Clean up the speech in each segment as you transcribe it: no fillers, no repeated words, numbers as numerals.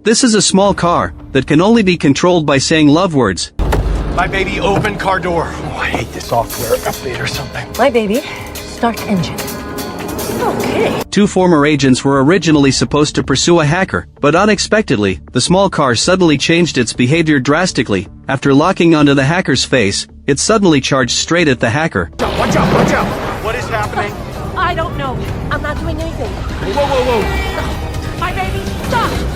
This is a small car that can only be controlled by saying love words. My baby, open car door. Oh, I hate this software update or something. My baby, start engine. Okay. Two former agents were originally supposed to pursue a hacker, but unexpectedly, the small car suddenly changed its behavior drastically. After locking onto the hacker's face, it suddenly charged straight at the hacker. Watch out, watch out! What is happening? I don't know. I'm not doing anything. Whoa, whoa, whoa! My baby, stop!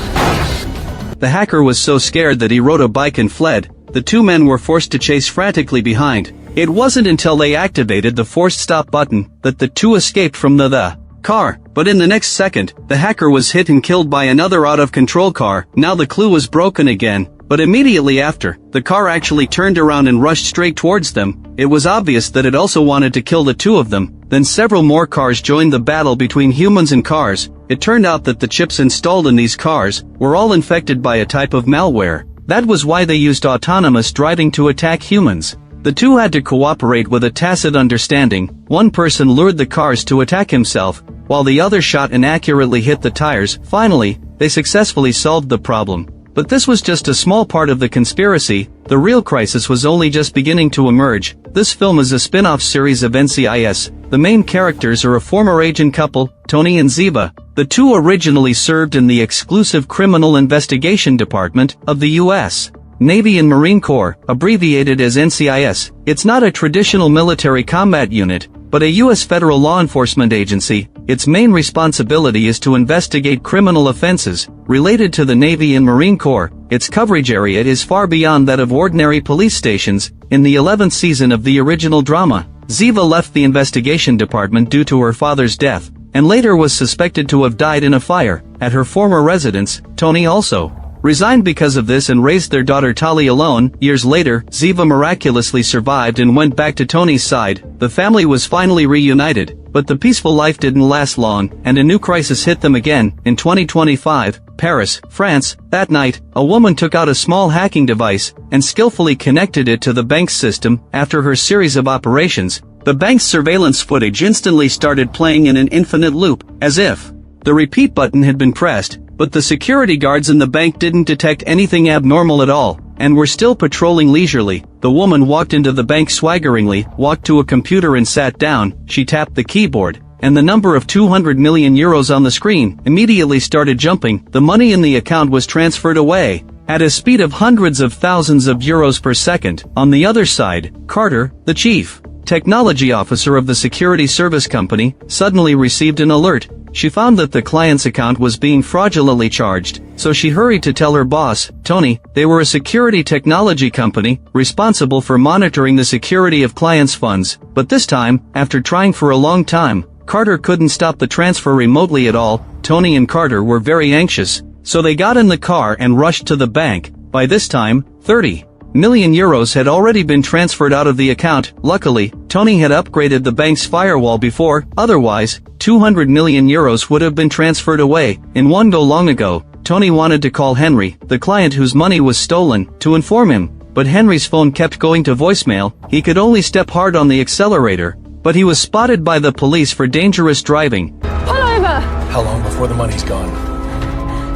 The hacker was so scared that he rode a bike and fled. The two men were forced to chase frantically behind. It wasn't until they activated the forced stop button that the two escaped from the car. But in the next second, the hacker was hit and killed by another out-of-control car. Now the clue was broken again. But immediately after, the car actually turned around and rushed straight towards them. It was obvious that it also wanted to kill the two of them. Then several more cars joined the battle between humans and cars. It turned out that the chips installed in these cars were all infected by a type of malware. That was why they used autonomous driving to attack humans. The two had to cooperate with a tacit understanding. One person lured the cars to attack himself, while the other shot and accurately hit the tires. Finally, they successfully solved the problem. But this was just a small part of the conspiracy. The real crisis was only just beginning to emerge. This film is a spin-off series of NCIS. The main characters are a former agent couple, Tony and Ziva. The two originally served in the exclusive Criminal Investigation Department of the U.S. Navy and Marine Corps, abbreviated as NCIS. It's not a traditional military combat unit, but a U.S. federal law enforcement agency. Its main responsibility is to investigate criminal offenses related to the Navy and Marine Corps. Its coverage area is far beyond that of ordinary police stations. In the 11th season of the original drama, Ziva left the investigation department due to her father's death, and later was suspected to have died in a fire at her former residence. Tony also resigned because of this and raised their daughter Tali alone. Years later, Ziva miraculously survived and went back to Tony's side. The family was finally reunited, but the peaceful life didn't last long, and a new crisis hit them again. In 2025, Paris, France, that night, a woman took out a small hacking device and skillfully connected it to the bank's system. After her series of operations, the bank's surveillance footage instantly started playing in an infinite loop, as if the repeat button had been pressed. But the security guards in the bank didn't detect anything abnormal at all, and were still patrolling leisurely. The woman walked into the bank swaggeringly, walked to a computer and sat down. She tapped the keyboard, and the number of 200 million euros on the screen immediately started jumping. The money in the account was transferred away at a speed of hundreds of thousands of euros per second. On the other side, Carter, the chief technology officer of the security service company, suddenly received an alert. She found that the client's account was being fraudulently charged, so she hurried to tell her boss, Tony. They were a security technology company, responsible for monitoring the security of clients' funds. But this time, after trying for a long time, Carter couldn't stop the transfer remotely at all. Tony and Carter were very anxious, so they got in the car and rushed to the bank. By this time, 30 million euros had already been transferred out of the account. Luckily, Tony had upgraded the bank's firewall before, otherwise, 200 million euros would have been transferred away in one go. Long ago, Tony wanted to call Henry, the client whose money was stolen, to inform him, but Henry's phone kept going to voicemail. He could only step hard on the accelerator, but he was spotted by the police for dangerous driving. Pull over! How long before the money's gone?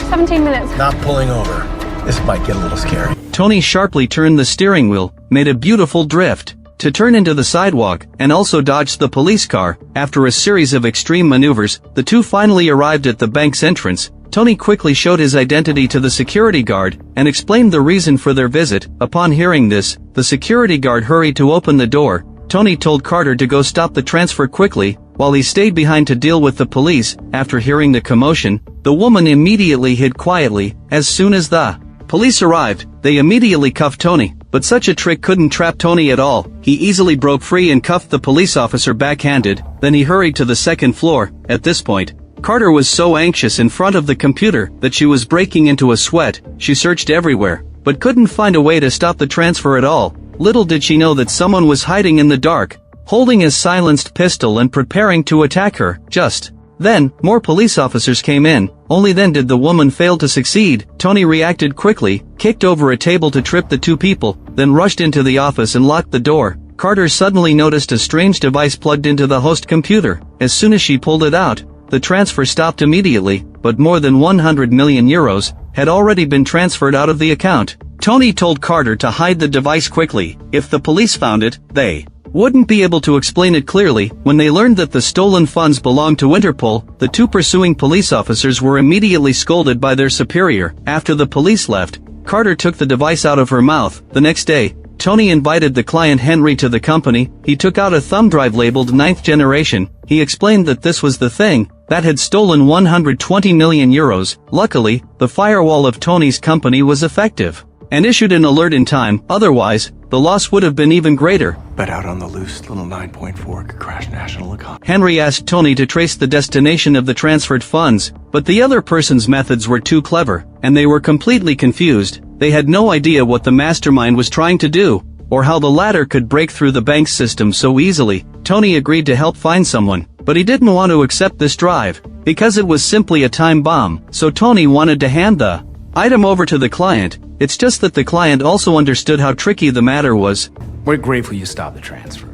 17 minutes. Not pulling over. This might get a little scary. Tony sharply turned the steering wheel, made a beautiful drift to turn into the sidewalk, and also dodged the police car. After a series of extreme maneuvers, the two finally arrived at the bank's entrance. Tony quickly showed his identity to the security guard and explained the reason for their visit. Upon hearing this, the security guard hurried to open the door. Tony told Carter to go stop the transfer quickly, while he stayed behind to deal with the police. After hearing the commotion, the woman immediately hid quietly. As soon as the police arrived, they immediately cuffed Tony, but such a trick couldn't trap Tony at all. He easily broke free and cuffed the police officer backhanded. Then he hurried to the second floor. At this point, Carter was so anxious in front of the computer that she was breaking into a sweat. She searched everywhere, but couldn't find a way to stop the transfer at all. Little did she know that someone was hiding in the dark, holding a silenced pistol and preparing to attack her. Just then, more police officers came in. Only then did the woman fail to succeed. Tony reacted quickly, kicked over a table to trip the two people, then rushed into the office and locked the door. Carter suddenly noticed a strange device plugged into the host computer. As soon as she pulled it out, the transfer stopped immediately, but more than 100 million euros had already been transferred out of the account. Tony told Carter to hide the device quickly. If the police found it, they wouldn't be able to explain it clearly. When they learned that the stolen funds belonged to Interpol, the two pursuing police officers were immediately scolded by their superior. After the police left, Carter took the device out of her mouth. The next day, Tony invited the client Henry to the company. He took out a thumb drive labeled 9th generation. He explained that this was the thing that had stolen 120 million euros. Luckily, the firewall of Tony's company was effective and issued an alert in time. Otherwise, the loss would have been even greater. But out on the loose, little 9.4 could crash national economy. Henry asked Tony to trace the destination of the transferred funds, but the other person's methods were too clever, and they were completely confused. They had no idea what the mastermind was trying to do, or how the latter could break through the bank's system so easily. Tony agreed to help find someone, but he didn't want to accept this drive, because it was simply a time bomb. So Tony wanted to hand the item over to the client. It's just that the client also understood how tricky the matter was. We're grateful you stopped the transfer.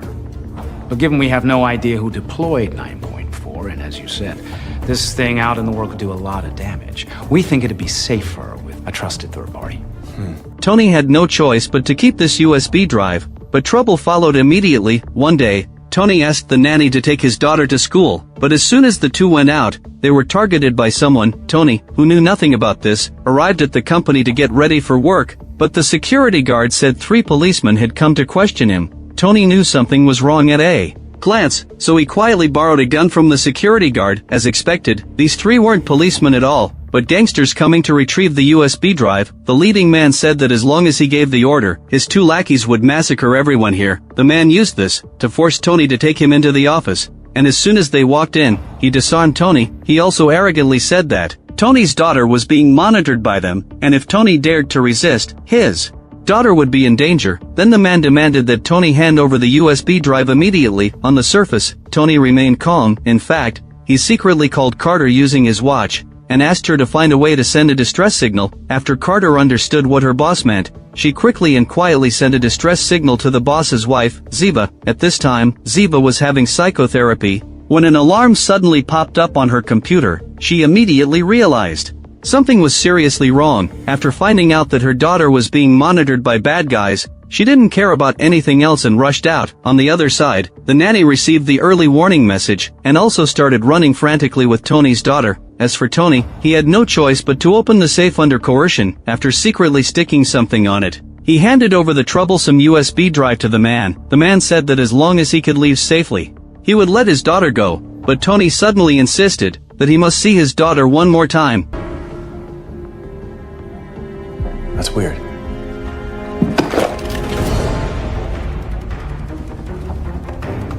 But given we have no idea who deployed 9.4, and as you said, this thing out in the world could do a lot of damage, we think it'd be safer with a trusted third party. Tony had no choice but to keep this USB drive, but trouble followed immediately. One day, Tony asked the nanny to take his daughter to school, but as soon as the two went out, they were targeted by someone. Tony, who knew nothing about this, arrived at the company to get ready for work, but the security guard said 3 policemen had come to question him. Tony knew something was wrong at a glance, so he quietly borrowed a gun from the security guard. As expected, these 3 weren't policemen at all, but gangsters coming to retrieve the USB drive. The leading man said that as long as he gave the order, his 2 lackeys would massacre everyone here. The man used this to force Tony to take him into the office, and as soon as they walked in, he disarmed Tony. He also arrogantly said that Tony's daughter was being monitored by them, and if Tony dared to resist, his daughter would be in danger. Then the man demanded that Tony hand over the USB drive immediately. On the surface, Tony remained calm. In fact, he secretly called Carter using his watch, and asked her to find a way to send a distress signal. After Carter understood what her boss meant, she quickly and quietly sent a distress signal to the boss's wife, Ziva. At this time, Ziva was having psychotherapy. When an alarm suddenly popped up on her computer, she immediately realized something was seriously wrong. After finding out that her daughter was being monitored by bad guys, she didn't care about anything else and rushed out. On the other side, the nanny received the early warning message, and also started running frantically with Tony's daughter. As for Tony, he had no choice but to open the safe under coercion. After secretly sticking something on it, he handed over the troublesome USB drive to the man. The man said that as long as he could leave safely, he would let his daughter go, but Tony suddenly insisted that he must see his daughter one more time. That's weird.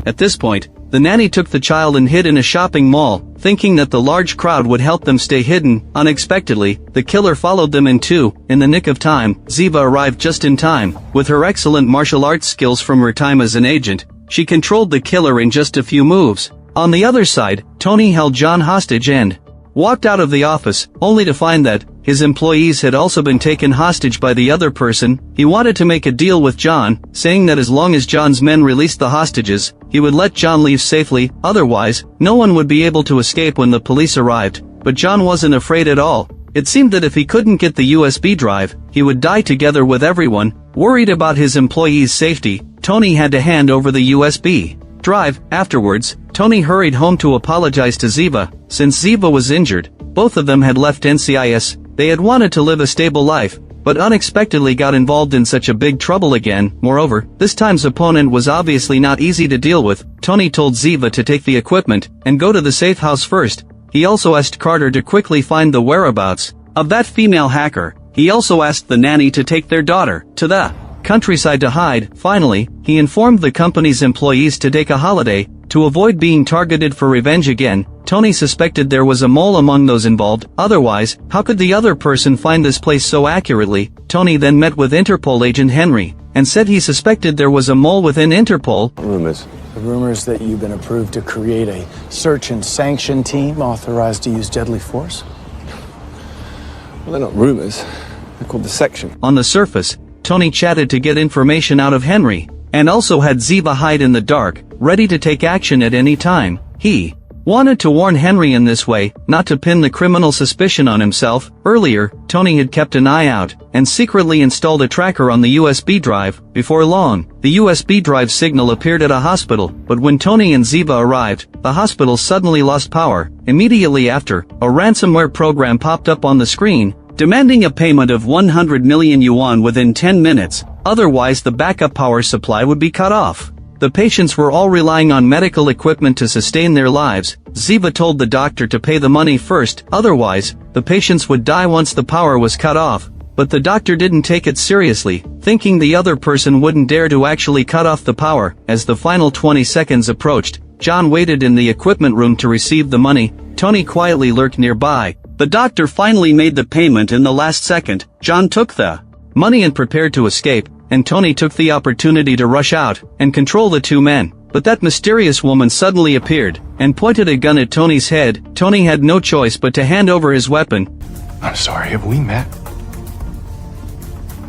At this point, the nanny took the child and hid in a shopping mall, thinking that the large crowd would help them stay hidden. Unexpectedly, the killer followed them in 2. In the nick of time, Ziva arrived just in time. With her excellent martial arts skills from her time as an agent, she controlled the killer in just a few moves. On the other side, Tony held John hostage and walked out of the office, only to find that his employees had also been taken hostage by the other person. He wanted to make a deal with John, saying that as long as John's men released the hostages, he would let John leave safely. Otherwise, no one would be able to escape when the police arrived. But John wasn't afraid at all. It seemed that if he couldn't get the USB drive, he would die together with everyone. Worried about his employees' safety, Tony had to hand over the USB drive. Afterwards, Tony hurried home to apologize to Ziva. Since Ziva was injured, both of them had left NCIS. They had wanted to live a stable life, but unexpectedly got involved in such a big trouble again. Moreover, this time's opponent was obviously not easy to deal with. Tony told Ziva to take the equipment and go to the safe house first. He also asked Carter to quickly find the whereabouts of that female hacker. He also asked the nanny to take their daughter to the countryside to hide. Finally, he informed the company's employees to take a holiday to avoid being targeted for revenge again. Tony suspected there was a mole among those involved. Otherwise, how could the other person find this place so accurately? Tony then met with Interpol agent Henry and said he suspected there was a mole within Interpol. Rumors. The rumors that you've been approved to create a search and sanction team authorized to use deadly force? Well, they're not rumors. They're called the section. On the surface, Tony chatted to get information out of Henry, and also had Ziva hide in the dark, ready to take action at any time. He wanted to warn Henry in this way, not to pin the criminal suspicion on himself. Earlier, Tony had kept an eye out, and secretly installed a tracker on the USB drive. Before long, the USB drive signal appeared at a hospital, but when Tony and Ziva arrived, the hospital suddenly lost power. Immediately after, a ransomware program popped up on the screen, demanding a payment of 100 million yuan within 10 minutes, otherwise the backup power supply would be cut off. The patients were all relying on medical equipment to sustain their lives. Ziva told the doctor to pay the money first, otherwise, the patients would die once the power was cut off. But the doctor didn't take it seriously, thinking the other person wouldn't dare to actually cut off the power. As the final 20 seconds approached, John waited in the equipment room to receive the money. Tony quietly lurked nearby. The doctor finally made the payment in the last second. John took the money and prepared to escape, and Tony took the opportunity to rush out and control the two men. But that mysterious woman suddenly appeared and pointed a gun at Tony's head. Tony had no choice but to hand over his weapon. I'm sorry, have we met?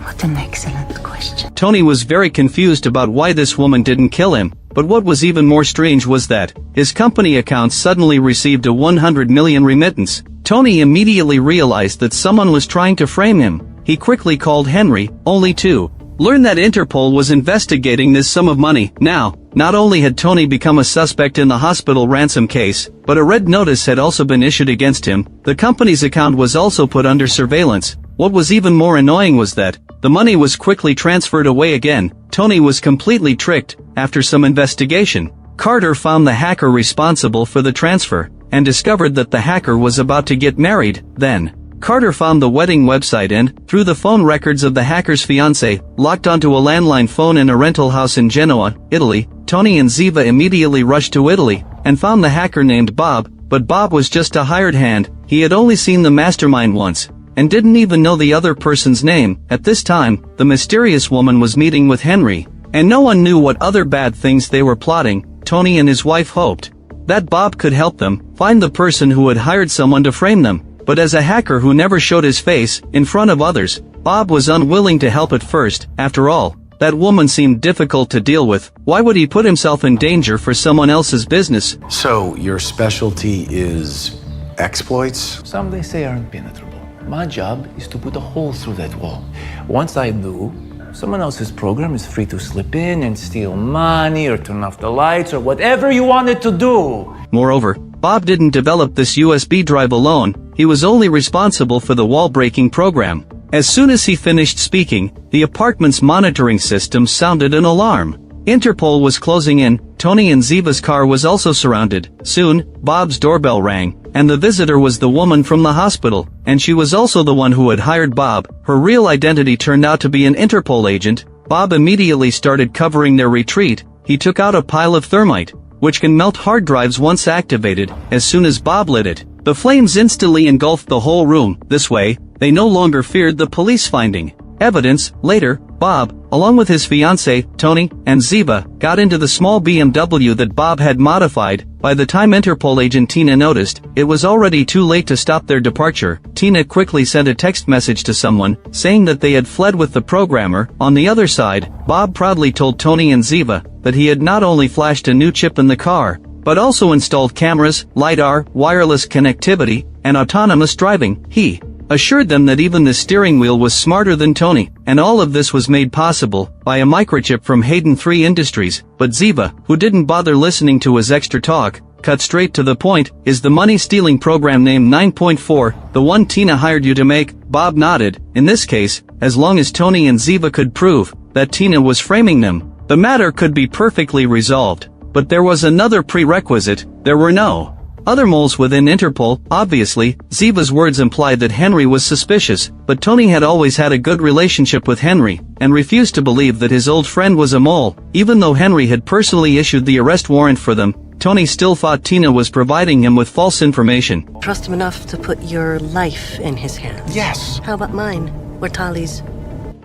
What an excellent question. Tony was very confused about why this woman didn't kill him, but what was even more strange was that his company account suddenly received a 100 million remittance. Tony immediately realized that someone was trying to frame him. He quickly called Henry, only to learn that Interpol was investigating this sum of money. Now, not only had Tony become a suspect in the hospital ransom case, but a red notice had also been issued against him. The company's account was also put under surveillance. What was even more annoying was that the money was quickly transferred away again. Tony was completely tricked. After some investigation, Carter found the hacker responsible for the transfer, and discovered that the hacker was about to get married. Then, Carter found the wedding website and, through the phone records of the hacker's fiancée, locked onto a landline phone in a rental house in Genoa, Italy. Tony and Ziva immediately rushed to Italy, and found the hacker named Bob, but Bob was just a hired hand. He had only seen the mastermind once, and didn't even know the other person's name. At this time, the mysterious woman was meeting with Henry, and no one knew what other bad things they were plotting. Tony and his wife hoped that Bob could help them find the person who had hired someone to frame them. But as a hacker who never showed his face in front of others, Bob was unwilling to help at first. After all, that woman seemed difficult to deal with. Why would he put himself in danger for someone else's business? So, your specialty is exploits? Some they say are impenetrable. My job is to put a hole through that wall. Once I do, someone else's program is free to slip in and steal money or turn off the lights or whatever you want it to do. Moreover, Bob didn't develop this USB drive alone. He was only responsible for the wall-breaking program. As soon as he finished speaking, the apartment's monitoring system sounded an alarm. Interpol was closing in. Tony and Ziva's car was also surrounded. Soon, Bob's doorbell rang, and the visitor was the woman from the hospital, and she was also the one who had hired Bob. Her real identity turned out to be an Interpol agent. Bob immediately started covering their retreat. He took out a pile of thermite, which can melt hard drives once activated. As soon as Bob lit it, the flames instantly engulfed the whole room. This way, they no longer feared the police finding evidence. Later, Bob, along with his fiancée, Tony, and Ziva, got into the small BMW that Bob had modified. By the time Interpol agent Tina noticed, it was already too late to stop their departure. Tina quickly sent a text message to someone, saying that they had fled with the programmer. On the other side, Bob proudly told Tony and Ziva that he had not only flashed a new chip in the car, but also installed cameras, LiDAR, wireless connectivity, and autonomous driving. He assured them that even the steering wheel was smarter than Tony, and all of this was made possible by a microchip from Hayden 3 Industries. But Ziva, who didn't bother listening to his extra talk, cut straight to the point. Is the money-stealing program named 9.4 the one Tina hired you to make? Bob nodded. In this case, as long as Tony and Ziva could prove that Tina was framing them, the matter could be perfectly resolved. But there was another prerequisite. There were no other moles within Interpol. Obviously, Ziva's words implied that Henry was suspicious, but Tony had always had a good relationship with Henry, and refused to believe that his old friend was a mole. Even though Henry had personally issued the arrest warrant for them, Tony still thought Tina was providing him with false information. Trust him enough to put your life in his hands. Yes. How about mine? Or Tali's?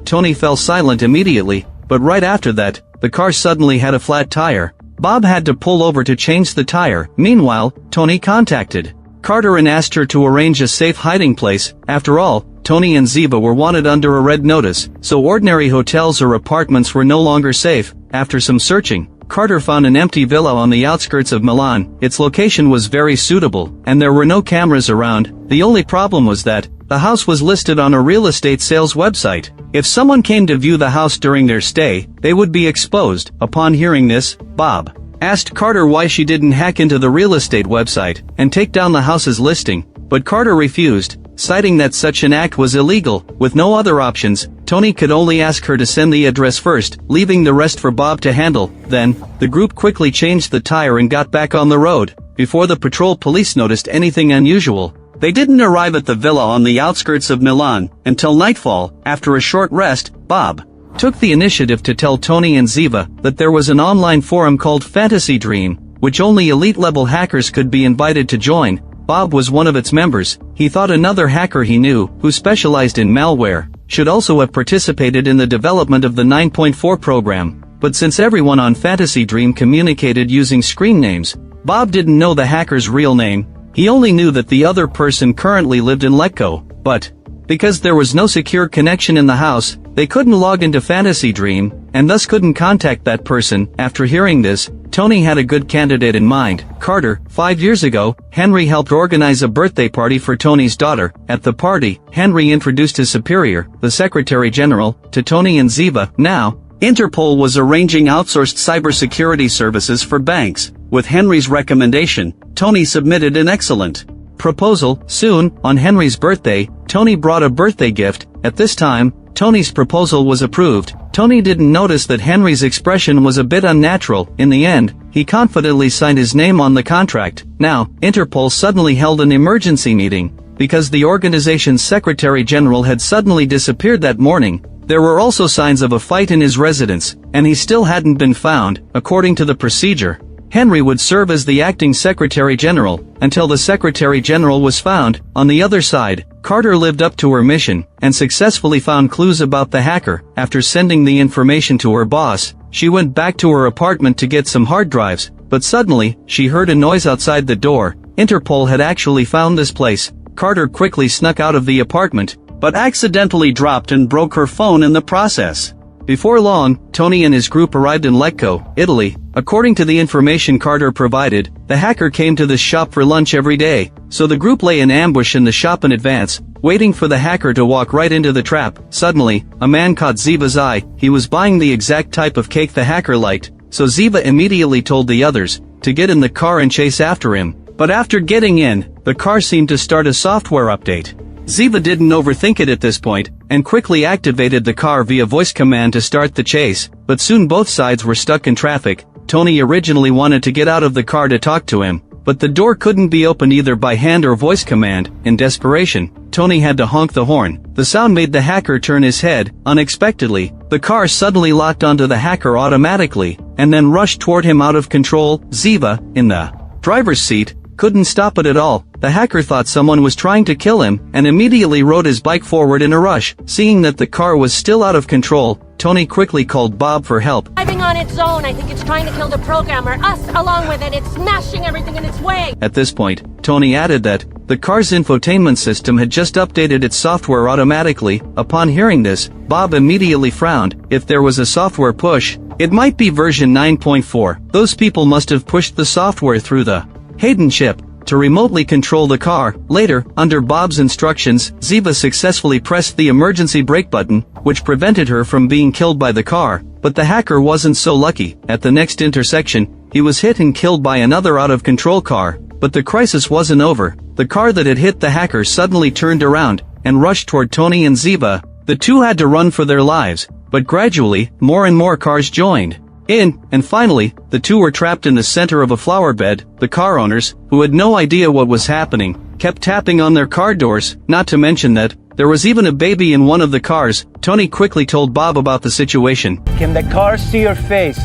Tony fell silent immediately, but right after that, the car suddenly had a flat tire. Bob had to pull over to change the tire. Meanwhile, Tony contacted Carter and asked her to arrange a safe hiding place. After all, Tony and Ziva were wanted under a red notice, so ordinary hotels or apartments were no longer safe. After some searching, Carter found an empty villa on the outskirts of Milan. Its location was very suitable, and there were no cameras around. The only problem was that the house was listed on a real estate sales website. If someone came to view the house during their stay, they would be exposed. Upon hearing this, Bob asked Carter why she didn't hack into the real estate website and take down the house's listing, but Carter refused, citing that such an act was illegal. With no other options, Tony could only ask her to send the address first, leaving the rest for Bob to handle. Then, the group quickly changed the tire and got back on the road. Before the patrol police noticed anything unusual, they didn't arrive at the villa on the outskirts of Milan until nightfall. After a short rest, Bob took the initiative to tell Tony and Ziva that there was an online forum called Fantasy Dream, which only elite-level hackers could be invited to join. Bob was one of its members. He thought another hacker he knew, who specialized in malware, should also have participated in the development of the 9.4 program. But since everyone on Fantasy Dream communicated using screen names, Bob didn't know the hacker's real name. He only knew that the other person currently lived in Lecco, but because there was no secure connection in the house, they couldn't log into Fantasy Dream, and thus couldn't contact that person. After hearing this, Tony had a good candidate in mind, Carter. 5 years ago, Henry helped organize a birthday party for Tony's daughter. At the party, Henry introduced his superior, the Secretary General, to Tony and Ziva. Now, Interpol was arranging outsourced cybersecurity services for banks. With Henry's recommendation, Tony submitted an excellent proposal. Soon, on Henry's birthday, Tony brought a birthday gift. At this time, Tony's proposal was approved. Tony didn't notice that Henry's expression was a bit unnatural. In the end, he confidently signed his name on the contract. Now, Interpol suddenly held an emergency meeting, because the organization's Secretary General had suddenly disappeared that morning. There were also signs of a fight in his residence, and he still hadn't been found. According to the procedure, Henry would serve as the acting Secretary General until the Secretary General was found. On the other side, Carter lived up to her mission and successfully found clues about the hacker. After sending the information to her boss, she went back to her apartment to get some hard drives, but suddenly, she heard a noise outside the door. Interpol had actually found this place. Carter quickly snuck out of the apartment, but accidentally dropped and broke her phone in the process. Before long, Tony and his group arrived in Lecco, Italy. According to the information Carter provided, the hacker came to this shop for lunch every day, so the group lay in ambush in the shop in advance, waiting for the hacker to walk right into the trap. Suddenly, a man caught Ziva's eye. He was buying the exact type of cake the hacker liked, so Ziva immediately told the others to get in the car and chase after him. But after getting in, the car seemed to start a software update. Ziva didn't overthink it at this point, and quickly activated the car via voice command to start the chase, but soon both sides were stuck in traffic. Tony originally wanted to get out of the car to talk to him, but the door couldn't be opened either by hand or voice command. In desperation, Tony had to honk the horn. The sound made the hacker turn his head. Unexpectedly, the car suddenly locked onto the hacker automatically, and then rushed toward him out of control. Ziva, in the driver's seat, couldn't stop it at all. The hacker thought someone was trying to kill him, and immediately rode his bike forward in a rush. Seeing that the car was still out of control, Tony quickly called Bob for help. Driving on its own, I think it's trying to kill the programmer, us along with it. It's smashing everything in its way. At this point, Tony added that the car's infotainment system had just updated its software automatically. Upon hearing this, Bob immediately frowned. If there was a software push, it might be version 9.4. Those people must have pushed the software through the Hayden chip to remotely control the car. Later, under Bob's instructions, Ziva successfully pressed the emergency brake button, which prevented her from being killed by the car. But the hacker wasn't so lucky. At the next intersection, he was hit and killed by another out-of-control car. But the crisis wasn't over. The car that had hit the hacker suddenly turned around and rushed toward Tony and Ziva. The two had to run for their lives, but gradually, more and more cars joined in, and finally, the two were trapped in the center of a flower bed. The car owners, who had no idea what was happening, kept tapping on their car doors, not to mention that there was even a baby in one of the cars. Tony quickly told Bob about the situation. Can the car see your face?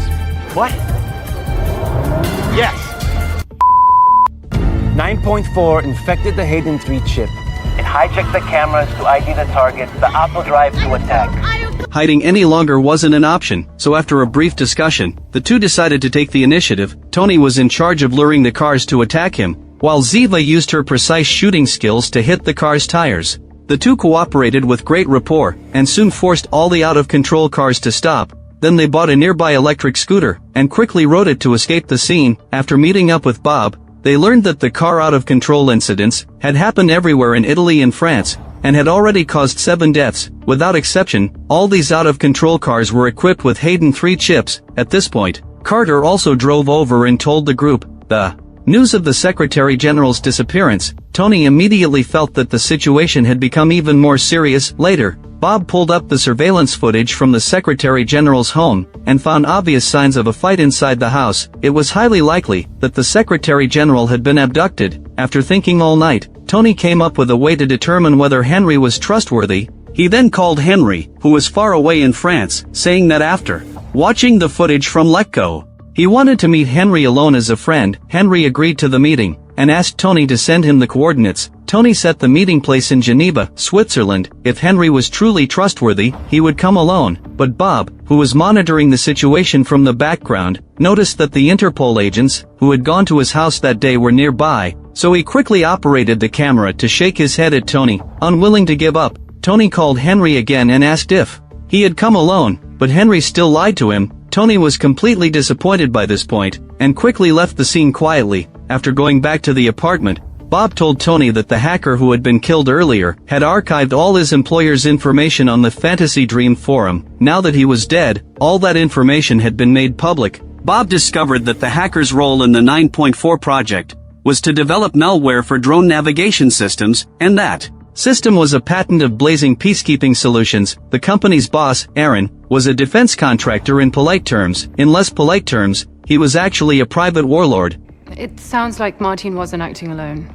What? Yes. 9.4 infected the Hayden 3 chip. It hijacked the cameras to ID the target, the auto drive to attack. Hiding any longer wasn't an option, so after a brief discussion, the two decided to take the initiative. Tony was in charge of luring the cars to attack him, while Ziva used her precise shooting skills to hit the car's tires. The two cooperated with great rapport, and soon forced all the out-of-control cars to stop. Then they bought a nearby electric scooter and quickly rode it to escape the scene. After meeting up with Bob, they learned that the car out-of-control incidents had happened everywhere in Italy and France and had already caused 7 deaths. Without exception, all these out-of-control cars were equipped with Hayden 3 chips. At this point, Carter also drove over and told the group the news of the Secretary General's disappearance. Tony immediately felt that the situation had become even more serious. Later, Bob pulled up the surveillance footage from the Secretary General's home and found obvious signs of a fight inside the house. It was highly likely that the Secretary General had been abducted. After thinking all night, Tony came up with a way to determine whether Henry was trustworthy. He then called Henry, who was far away in France, saying that after watching the footage from Lecco, he wanted to meet Henry alone as a friend. Henry agreed to the meeting and asked Tony to send him the coordinates. Tony set the meeting place in Geneva, Switzerland. If Henry was truly trustworthy, he would come alone. But Bob, who was monitoring the situation from the background, noticed that the Interpol agents, who had gone to his house that day, were nearby, so he quickly operated the camera to shake his head at Tony. Unwilling to give up, Tony called Henry again and asked if he had come alone, but Henry still lied to him. Tony was completely disappointed by this point, and quickly left the scene quietly. After going back to the apartment, Bob told Tony that the hacker who had been killed earlier had archived all his employer's information on the Fantasy Dream forum. Now that he was dead, all that information had been made public. Bob discovered that the hacker's role in the 9.4 project was to develop malware for drone navigation systems, and that system was a patent of Blazing Peacekeeping Solutions. The company's boss, Aaron, was a defense contractor in polite terms. In less polite terms, he was actually a private warlord. It sounds like Martine wasn't acting alone.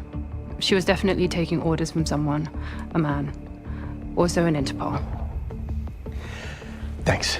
She was definitely taking orders from someone, a man. Also an Interpol. Thanks.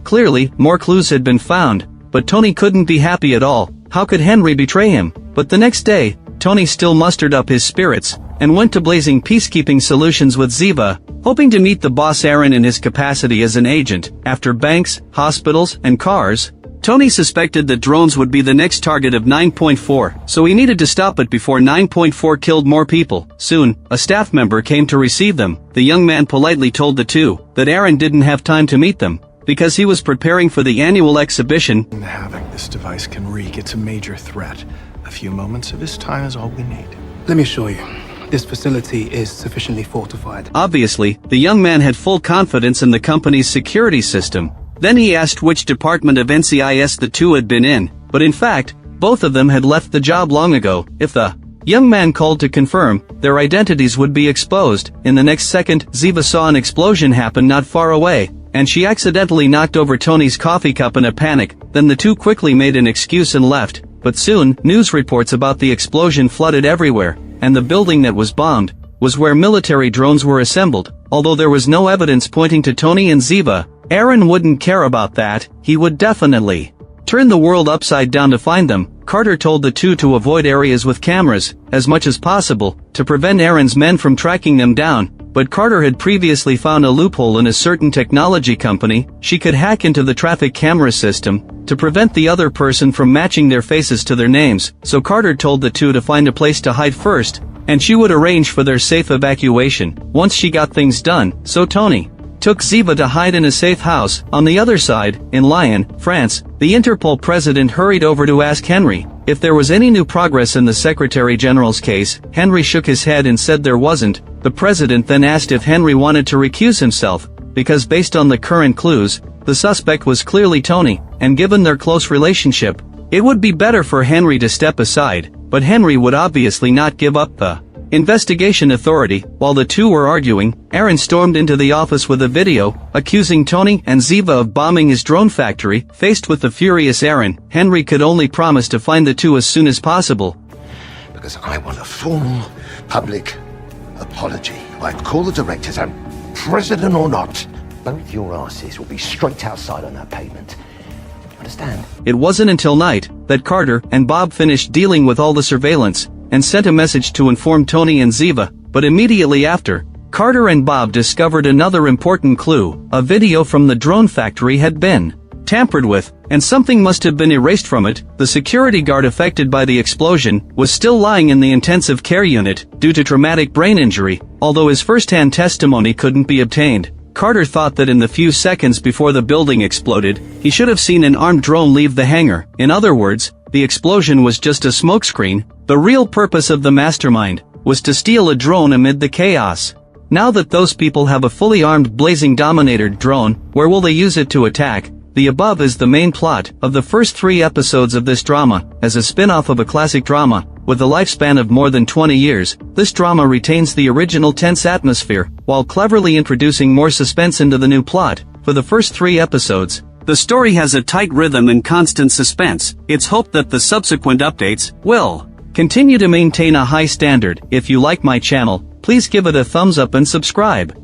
Clearly, more clues had been found, but Tony couldn't be happy at all. How could Henry betray him? But the next day, Tony still mustered up his spirits and went to Blazing Peacekeeping Solutions with Ziva, hoping to meet the boss Aaron in his capacity as an agent. After banks, hospitals, and cars, Tony suspected that drones would be the next target of 9.4, so he needed to stop it before 9.4 killed more people. Soon, a staff member came to receive them. The young man politely told the two that Aaron didn't have time to meet them because he was preparing for the annual exhibition. The havoc this device can wreak, it's a major threat. A few moments of his time is all we need. Let me assure you, this facility is sufficiently fortified. Obviously, the young man had full confidence in the company's security system. Then he asked which department of NCIS the two had been in, but in fact, both of them had left the job long ago. If the young man called to confirm, their identities would be exposed. In the next second, Ziva saw an explosion happen not far away, and she accidentally knocked over Tony's coffee cup in a panic. Then the two quickly made an excuse and left. But soon, news reports about the explosion flooded everywhere, and the building that was bombed was where military drones were assembled. Although there was no evidence pointing to Tony and Ziva, Aaron wouldn't care about that. He would definitely turn the world upside down to find them. Carter told the two to avoid areas with cameras as much as possible to prevent Aaron's men from tracking them down. But Carter had previously found a loophole in a certain technology company. She could hack into the traffic camera system to prevent the other person from matching their faces to their names. So Carter told the two to find a place to hide first, and she would arrange for their safe evacuation once she got things done. So Tony took Ziva to hide in a safe house. On the other side, in Lyon, France, the Interpol president hurried over to ask Henry if there was any new progress in the Secretary General's case. Henry shook his head and said there wasn't. The president then asked if Henry wanted to recuse himself, because based on the current clues, the suspect was clearly Tony, and given their close relationship, it would be better for Henry to step aside. But Henry would obviously not give up the investigation authority. While the two were arguing, Aaron stormed into the office with a video, accusing Tony and Ziva of bombing his drone factory. Faced with the furious Aaron, Henry could only promise to find the two as soon as possible. Because I want a formal, public apology. I call the directors, and president or not, both your asses will be straight outside on that pavement. Understand? It wasn't until night that Carter and Bob finished dealing with all the surveillance and sent a message to inform Tony and Ziva, but immediately after, Carter and Bob discovered another important clue. A video from the drone factory had been tampered with, and something must have been erased from it. The security guard affected by the explosion was still lying in the intensive care unit due to traumatic brain injury, although his first-hand testimony couldn't be obtained. Carter thought that in the few seconds before the building exploded, he should have seen an armed drone leave the hangar. In other words, the explosion was just a smokescreen. The real purpose of the mastermind was to steal a drone amid the chaos. Now that those people have a fully armed blazing Dominator drone, where will they use it to attack? The above is the main plot of the first 3 episodes of this drama. As a spin-off of a classic drama, with a lifespan of more than 20 years, this drama retains the original tense atmosphere, while cleverly introducing more suspense into the new plot. For the first 3 episodes, the story has a tight rhythm and constant suspense. It's hoped that the subsequent updates will continue to maintain a high standard. If you like my channel, please give it a thumbs up and subscribe.